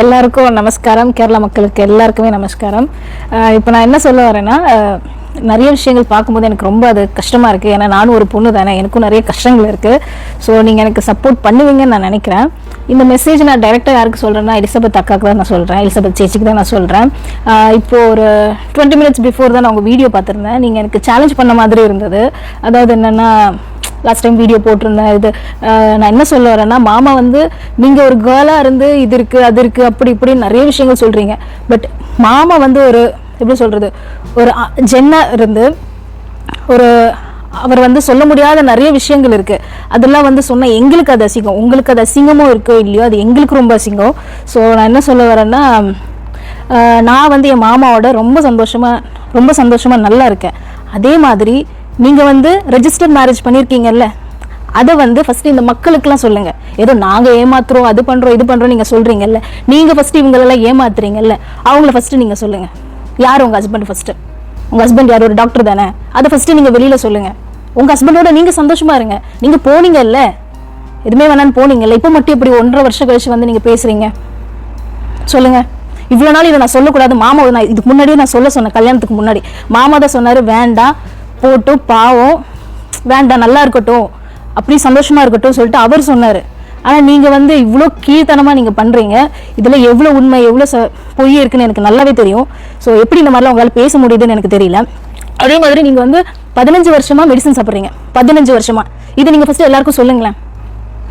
எல்லாருக்கும் நமஸ்காரம். கேரளா மக்களுக்கு எல்லாருக்குமே நமஸ்காரம். இப்போ நான் என்ன சொல்ல வரேன்னா, நிறைய விஷயங்கள் பார்க்கும்போது எனக்கு ரொம்ப அது கஷ்டமாக இருக்குது. ஏன்னா நானும் ஒரு பொண்ணு தானே, எனக்கும் நிறைய கஷ்டங்கள் இருக்குது. ஸோ நீங்கள் எனக்கு சப்போர்ட் பண்ணுவீங்கன்னு நான் நினைக்கிறேன். இந்த மெசேஜ் நான் டைரெக்டாக யாருக்கு சொல்கிறேன்னா, எலிசபெத் அக்காவுக்கு தான் நான் சொல்கிறேன், எலிசபெத் சேச்சிக்கு தான் நான் சொல்கிறேன். இப்போது ஒரு 20 minutes பிஃபோர் தான் நான் உங்கள் வீடியோ பார்த்துருந்தேன். நீங்கள் எனக்கு சேலஞ்ச் பண்ண மாதிரி இருந்தது. அதாவது என்னென்னா, லாஸ்ட் டைம் வீடியோ போட்டிருந்தேன். இது நான் என்ன சொல்ல வரேன்னா, மாமா வந்து நீங்கள் ஒரு கேர்ளாக இருந்து இது இருக்குது அது இருக்குது அப்படி இப்படி நிறைய விஷயங்கள் சொல்கிறீங்க. பட் மாமா வந்து ஒரு எப்படி சொல்கிறது, ஒரு ஜென்னாக இருந்து ஒரு அவர் வந்து சொல்ல முடியாத நிறைய விஷயங்கள் இருக்குது. அதெல்லாம் வந்து சொன்னால் எங்களுக்கு அது அசிங்கம், உங்களுக்கு அது அசிங்கமும் இருக்கோ இல்லையோ, அது எங்களுக்கு ரொம்ப அசிங்கம். ஸோ நான் என்ன சொல்ல வரேன்னா, நான் வந்து என் மாமாவோட ரொம்ப சந்தோஷமாக நல்லா இருக்கேன். அதே மாதிரி நீங்கள் வந்து ரெஜிஸ்டர் மேரேஜ் பண்ணியிருக்கீங்கல்ல, அதை வந்து ஃபஸ்ட்டு இந்த மக்களுக்கெல்லாம் சொல்லுங்கள். ஏதோ நாங்கள் ஏமாத்துறோம், அது பண்ணுறோம் இது பண்ணுறோம் நீங்கள் சொல்கிறீங்கல்ல, நீங்கள் ஃபஸ்ட்டு இவங்களெல்லாம் ஏமாத்துறீங்கல்ல, அவங்கள ஃபஸ்ட்டு நீங்கள் சொல்லுங்கள். யார் உங்கள் ஹஸ்பண்ட்? ஃபஸ்ட்டு உங்கள் ஹஸ்பண்ட் யார்? ஒரு டாக்டர் தானே, அதை ஃபஸ்ட்டு நீங்கள் வெளியில் சொல்லுங்கள். உங்கள் ஹஸ்பண்டோட நீங்கள் சந்தோஷமாக இருங்க. நீங்கள் போனீங்கல்ல, எதுவுமே வேணான்னு போனீங்கல்ல, இப்போ மட்டும் இப்படி 1.5 வருஷம் கழிச்சு வந்து நீங்கள் பேசுகிறீங்க, சொல்லுங்கள். இவ்வளோ நாள் இதை நான் சொல்லக்கூடாது, மாமா நான் இதுக்கு முன்னாடியே நான் சொன்னேன். கல்யாணத்துக்கு முன்னாடி மாமா தான் சொன்னார், வேண்டாம் போட்டும் பாவம், வேண்டாம் நல்லா இருக்கட்டும், அப்படி சந்தோஷமாக இருக்கட்டும் சொல்லிட்டு அவர் சொன்னார். ஆனால் நீங்கள் வந்து இவ்வளோ கீழ்த்தனமாக நீங்கள் பண்ணுறீங்க. இதில் எவ்வளோ உண்மை எவ்வளோ பொய் இருக்குன்னு எனக்கு நல்லாவே தெரியும். ஸோ எப்படி இந்த மாதிரிலாம் உங்களால் பேச முடியுதுன்னு எனக்கு தெரியல. அதே மாதிரி நீங்கள் வந்து 15 வருஷமாக மெடிசன் சாப்பிட்றீங்க, 15 வருஷமாக. இது நீங்கள் ஃபஸ்ட்டு எல்லாருக்கும் சொல்லுங்களேன்.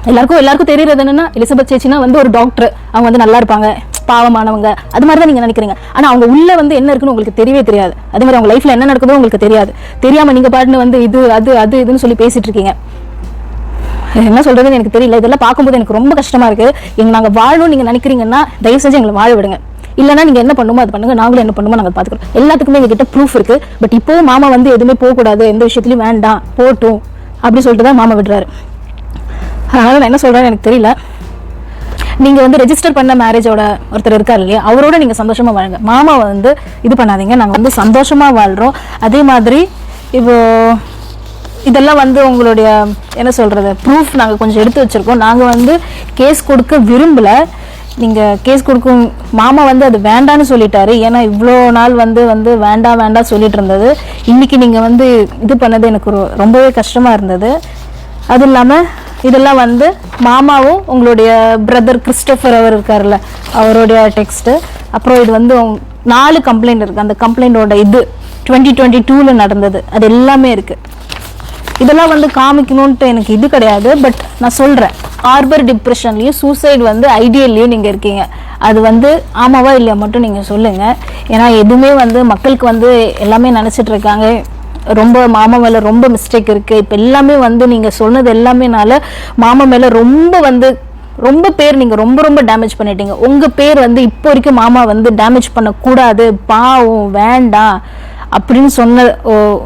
எல்லாருக்கும் தெரியறது என்னன்னா, எலிசபெத் சேச்சினா வந்து ஒரு டாக்டர், அவங்க வந்து நல்லா இருப்பாங்க, பாவமானவங்க, அது மாதிரி தான் நீங்கள் நினைக்கிறீங்க. ஆனால் அவங்க உள்ள வந்து என்ன இருக்குன்னு உங்களுக்கு தெரியவே தெரியாது. அதே மாதிரி அவங்க லைஃப்பில் என்ன நடக்குதோ உங்களுக்கு தெரியாது. தெரியாமல் நீங்கள் பாட்டுன்னு வந்து இது அது இதுன்னு சொல்லி பேசிட்டு இருக்கீங்க. என்ன சொல்றதுன்னு எனக்கு தெரியல. இதெல்லாம் பார்க்கும்போது எனக்கு ரொம்ப கஷ்டமா இருக்கு. நாங்கள் வாழணும்னு நீங்கள் நினைக்கிறீங்கன்னா தயவு செஞ்சு எங்களை வாழ விடுங்க. இல்லைன்னா நீங்கள் என்ன பண்ணுமோ அது பண்ணுங்க, நாங்களும் என்ன பண்ணுமோ நாங்கள் பார்த்துக்கிறோம். எல்லாத்துக்குமே எங்ககிட்ட ப்ரூஃப் இருக்கு. பட் இப்போ மாமா வந்து எதுவுமே போகக்கூடாது, எந்த விஷயத்துலையும் வேண்டாம் போட்டும் அப்படி சொல்லிட்டு தான் மாமா விடுறாரு. அதனால நான் என்ன சொல்றேன்னு எனக்கு தெரியல. நீங்கள் வந்து ரெஜிஸ்டர் பண்ண மேரேஜோட ஒருத்தர் இருக்கார் இல்லையா, அவரோட நீங்கள் சந்தோஷமாக வாழுங்க. மாமா வந்து இது பண்ணாதீங்க. நாங்கள் வந்து சந்தோஷமாக வாழ்கிறோம். அதே மாதிரி இப்போ இதெல்லாம் வந்து உங்களுடைய என்ன சொல்கிறது ப்ரூஃப் நாங்கள் கொஞ்சம் எடுத்து வச்சுருக்கோம். நாங்கள் வந்து கேஸ் கொடுக்க விரும்பலை. நீங்கள் கேஸ் கொடுக்கும் மாமா வந்து அது வேண்டான்னு சொல்லிட்டாரு. ஏன்னா இவ்வளோ நாள் வந்து வேண்டாம் சொல்லிட்டு இருந்தது. இன்றைக்கி நீங்கள் வந்து இது பண்ணது எனக்கு ரொம்பவே கஷ்டமாக இருந்தது. அது இல்லாமல் இதெல்லாம் வந்து மாமாவும் உங்களுடைய பிரதர் கிறிஸ்டோஃபர் அவர் இருக்கார்ல, அவருடைய டெக்ஸ்ட்டு. அப்புறம் இது வந்து 4 கம்ப்ளைண்ட் இருக்குது. அந்த கம்ப்ளைண்டோட இது 2022 நடந்தது, அது எல்லாமே இருக்குது. இதெல்லாம் வந்து காமிக்கணுன்ட்டு எனக்கு இது கிடையாது. பட் நான் சொல்கிறேன், ஹார்பர் டிப்ரெஷன்லேயும் சூசைட் வந்து ஐடியல்லையும் நீங்கள் இருக்கீங்க. அது வந்து ஆமாவா இல்லையா மட்டும் நீங்கள் சொல்லுங்கள். ஏன்னா எதுவுமே வந்து மக்களுக்கு வந்து எல்லாமே நினச்சிட்டு இருக்காங்க, ரொம்ப மாமா மேலே ரொம்ப மிஸ்டேக் இருக்குது. இப்போ எல்லாமே வந்து நீங்கள் சொன்னது எல்லாமேனால மாமா மேலே ரொம்ப பேர் நீங்கள் ரொம்ப டேமேஜ் பண்ணிட்டீங்க. உங்கள் பேர் வந்து இப்போ வரைக்கும் மாமா வந்து டேமேஜ் பண்ணக்கூடாது, பாவம் வேண்டாம் அப்படின்னு சொன்ன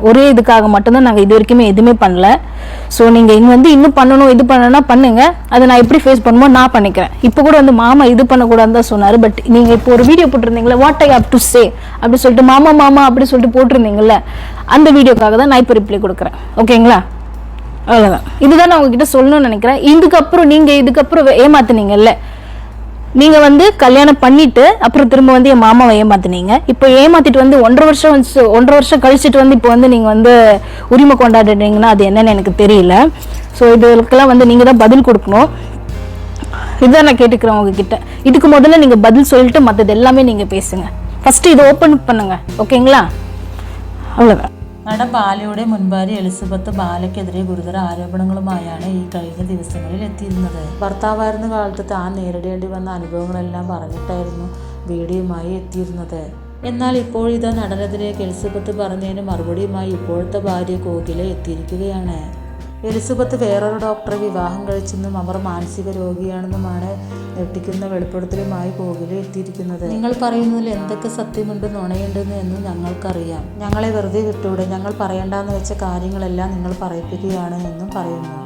ஒரே இதுக்காக மட்டும்தான் நாங்கள் இது வரைக்குமே எதுவுமே பண்ணல. ஸோ நீங்கள் இன்னும் பண்ணணும், இது பண்ணணும்னா பண்ணுங்க. அதை நான் எப்படி ஃபேஸ் பண்ணுமோ நான் பண்ணிக்கிறேன். இப்போ கூட வந்து மாமா இது பண்ணக்கூடாதுன்னு தான் சொன்னார். பட் நீங்கள் இப்போ ஒரு வீடியோ போட்டிருந்தீங்களே, what I have to say அப்படி சொல்லிட்டு மாமா அப்படி சொல்லிட்டு போட்டிருந்தீங்கல்ல, அந்த வீடியோக்காக தான் நான் இப்போ ரிப்ளை கொடுக்குறேன். ஓகேங்களா? அவ்வளோதான். இதுதான் நான் உங்ககிட்ட சொல்லணும்னு நினைக்கிறேன். இதுக்கப்புறம் ஏமாத்துனீங்கல்ல, நீங்கள் வந்து கல்யாணம் பண்ணிட்டு அப்புறம் திரும்ப வந்து என் மாமாவை ஏமாத்தினீங்க. இப்போ ஏமாத்திட்டு வந்து 1.5 வருஷம் கழிச்சிட்டு வந்து இப்போ வந்து நீங்கள் வந்து உரிமை கொண்டாடுறீங்கன்னா அது என்னன்னு எனக்கு தெரியல. ஸோ இதுக்கெல்லாம் வந்து நீங்கள் தான் பதில் கொடுக்கணும். இதுதான் நான் கேட்டுக்கிறேன் உங்ககிட்ட. இதுக்கு முதல்ல நீங்கள் பதில் சொல்லிட்டு மற்றது எல்லாமே நீங்கள் பேசுங்க. ஃபஸ்ட்டு இதை ஓப்பன் பண்ணுங்க. ഓക്കെங்களா? അவ்வளോதான். നടൻ ബാലയുടെ മുൻഭാര്യ എലിസബത്ത് ബാലയ്ക്കെതിരെ ഗുരുതര ആരോപണങ്ങളുമായാണ് ഈ കഴിഞ്ഞ ദിവസങ്ങളിൽ എത്തിയിരുന്നത്. ഭർത്താവായിരുന്ന കാലത്ത് താൻ നേരിടേണ്ടി വന്ന അനുഭവങ്ങളെല്ലാം പറഞ്ഞിട്ടായിരുന്നു വീഡിയോയുമായി എത്തിയിരുന്നത്. എന്നാൽ ഇപ്പോഴിതാ നടനെതിരെ എലിസബത്ത് പറഞ്ഞതിന് മറുപടിയുമായി ഇപ്പോഴത്തെ ഭാര്യ കോകില എത്തിയിരിക്കുകയാണ്. എലിസബത്ത് വേറൊരു ഡോക്ടറെ വിവാഹം കഴിച്ചെന്നും അവർ മാനസിക രോഗിയാണെന്നുമാണ് ഞെട്ടിക്കുന്ന വെളിപ്പെടുത്തലുമായി കോകില എത്തിയിരിക്കുന്നത്. നിങ്ങൾ പറയുന്നതിൽ എന്തൊക്കെ സത്യമുണ്ട് നുണയുണ്ടെന്ന് എന്ന് ഞങ്ങൾക്കറിയാം. ഞങ്ങളെ വെറുതെ വിട്ടൂടെ, ഞങ്ങൾ പറയേണ്ടെന്ന് വെച്ച കാര്യങ്ങളെല്ലാം നിങ്ങൾ പറയിപ്പിക്കുകയാണ് എന്നും പറയുന്നു.